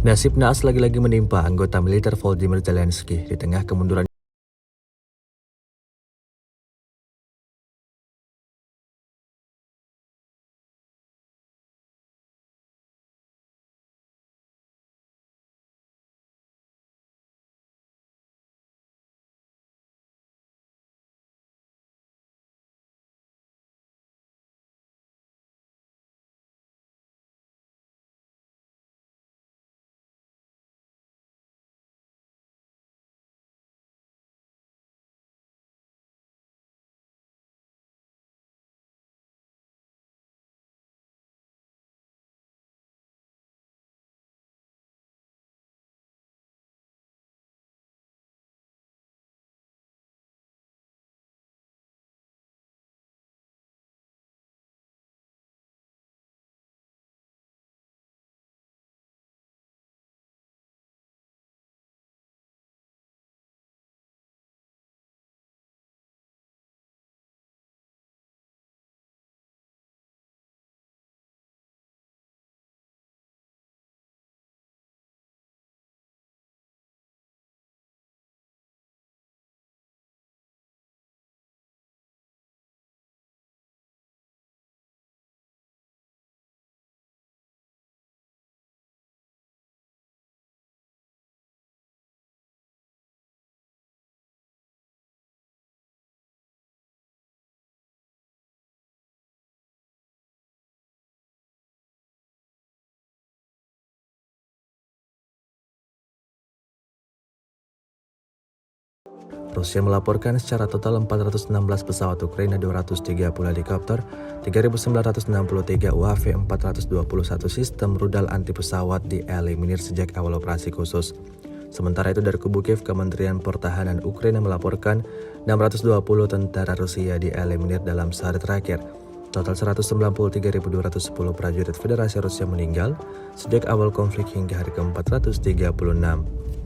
Nasib naas lagi-lagi menimpa anggota militer Volodymyr Zelensky di tengah kemunduran Rusia melaporkan secara total 416 pesawat Ukraina, 230 helikopter, 3.963 UAV, 421 sistem rudal anti pesawat dieliminir sejak awal operasi khusus. Sementara itu dari kubu Kiev, Kementerian Pertahanan Ukraina melaporkan 620 tentara Rusia dieliminir dalam sehari terakhir. Total 193.210 prajurit Federasi Rusia meninggal sejak awal konflik hingga hari ke-436.